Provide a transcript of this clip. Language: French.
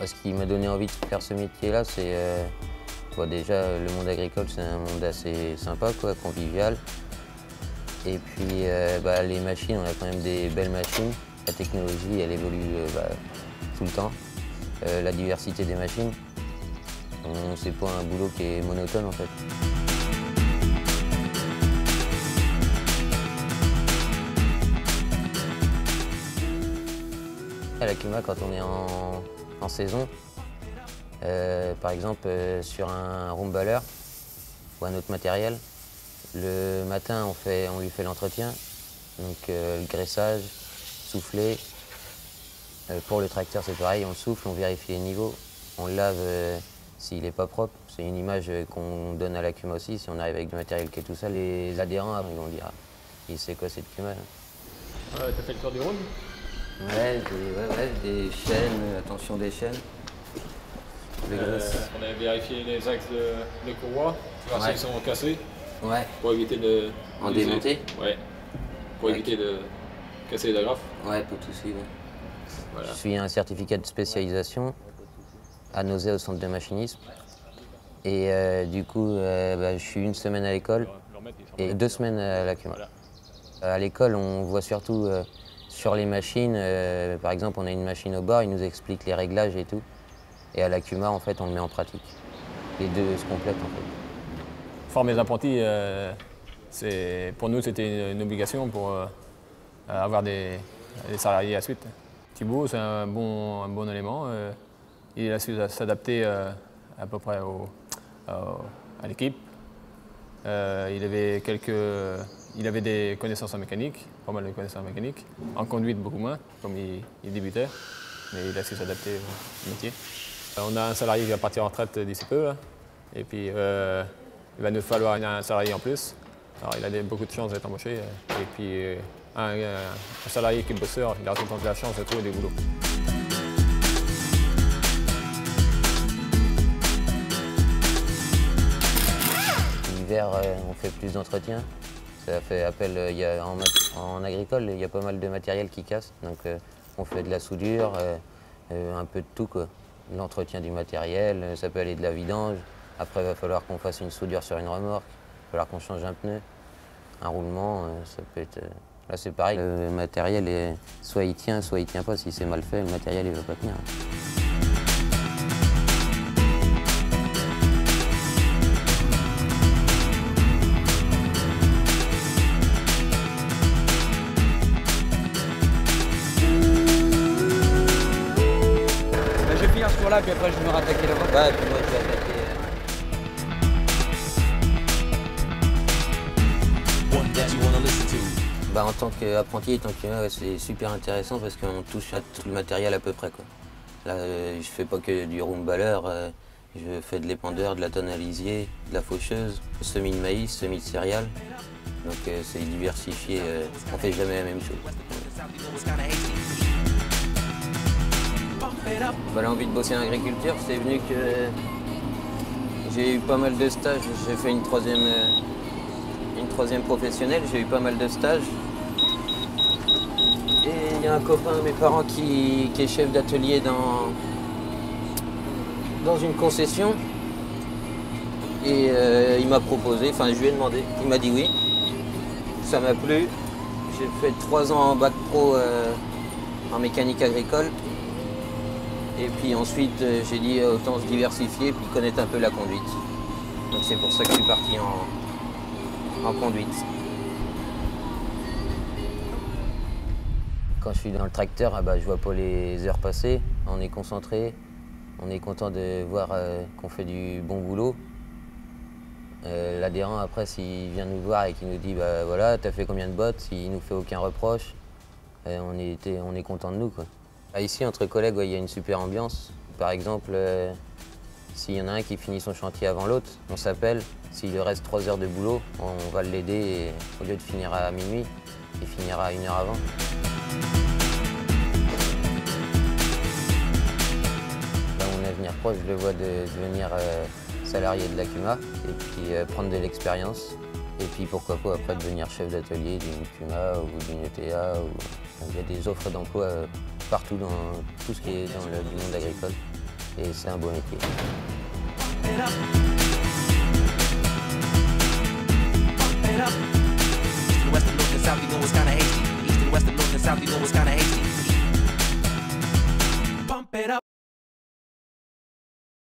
Ce qui m'a donné envie de faire ce métier-là, c'est déjà le monde agricole, c'est un monde assez sympa, quoi, convivial. Et puis les machines, on a quand même des belles machines. La technologie, elle évolue tout le temps. La diversité des machines, c'est pas un boulot qui est monotone en fait. À la CUMA, quand on est en saison, par exemple sur un roomballer ou un autre matériel, le matin on lui fait l'entretien, donc le graissage, souffler. Pour le tracteur c'est pareil, on le souffle, on vérifie les niveaux, on le lave s'il n'est pas propre. C'est une image qu'on donne à la CUMA aussi, si on arrive avec du matériel qui est tout sale, les adhérents ils vont dire il sait quoi cette CUMA là. T'as fait le tour du round? Ouais, des chaînes, attention des chaînes. On a vérifié les axes de courroie, voir s'ils sont cassés. Ouais. Pour éviter de... En démonter? Ouais. Pour éviter de casser les agrafes. Ouais, pas de soucis. Ouais. Voilà. Je suis un certificat de spécialisation à Nozay au centre de machinisme. Et du coup, je suis une semaine à l'école et 2 semaines à la CUMA. À l'école, on voit surtout sur les machines, par exemple, on a une machine au bord, ils nous expliquent les réglages et tout. Et à la CUMA, en fait, on le met en pratique. Les deux se complètent, en fait. Former les apprentis, pour nous, c'était une obligation pour avoir des salariés à la suite. Thibaut, c'est un bon élément. Il a su s'adapter à peu près à l'équipe. Il avait des connaissances en mécanique, pas mal de connaissances en mécanique. En conduite, beaucoup moins, comme il débutait. Mais il a su s'adapter au métier. On a un salarié qui va partir en retraite d'ici peu. Et puis, il va nous falloir un salarié en plus. Alors, il a beaucoup de chance d'être embauché. Et puis, un salarié qui est bosseur, il a tout le temps de la chance de trouver des boulots. L'hiver, on fait plus d'entretien. Ça fait appel, en agricole, il y a pas mal de matériel qui casse. Donc, on fait de la soudure, un peu de tout, quoi. L'entretien du matériel, ça peut aller de la vidange. Après, il va falloir qu'on fasse une soudure sur une remorque. Il va falloir qu'on change un pneu. Un roulement, ça peut être... Là, c'est pareil. Le matériel, soit il tient pas. Si c'est mal fait, le matériel, il ne va pas tenir. Je vais finir ce tour-là, puis après je vais me rattaquer là-bas. Ouais, puis moi, je vais attaquer. En tant qu'apprenti et tant que c'est super intéressant parce qu'on touche à tout le matériel à peu près, quoi. Là, je fais pas que du roomballer, je fais de l'épandeur, de la tonalisier, de la faucheuse, semis de maïs, semis de céréales. Donc c'est diversifié, on fait jamais la même chose. L'envie de bosser en agriculture, c'est venu que j'ai eu pas mal de stages. J'ai fait une troisième professionnelle, j'ai eu pas mal de stages. Et il y a un copain de mes parents qui est chef d'atelier dans une concession. Et il m'a proposé, enfin je lui ai demandé, il m'a dit oui. Ça m'a plu. J'ai fait 3 ans en bac pro en mécanique agricole. Et puis ensuite j'ai dit autant se diversifier puis connaître un peu la conduite. Donc c'est pour ça que je suis parti en conduite. Quand je suis dans le tracteur, je vois pas les heures passer, on est concentré, on est content de voir qu'on fait du bon boulot. L'adhérent après, s'il vient nous voir et qu'il nous dit voilà, t'as fait combien de bottes, s'il nous fait aucun reproche, on est content de nous, quoi. Ici, entre collègues, il y a une super ambiance. Par exemple, s'il y en a un qui finit son chantier avant l'autre, on s'appelle. S'il lui reste 3 heures de boulot, on va l'aider et au lieu de finir à minuit, il finira 1 heure avant. Mon avenir proche, je le vois de devenir salarié de la CUMA et puis prendre de l'expérience. Et puis pourquoi pas après devenir chef d'atelier d'une CUMA ou d'une ETA. Il y a des offres d'emploi partout dans tout ce qui est dans le monde agricole. et c'est un beau métier. West and north and south, you know it's kinda hasty. East and west and north and south, you know it's kinda hasty.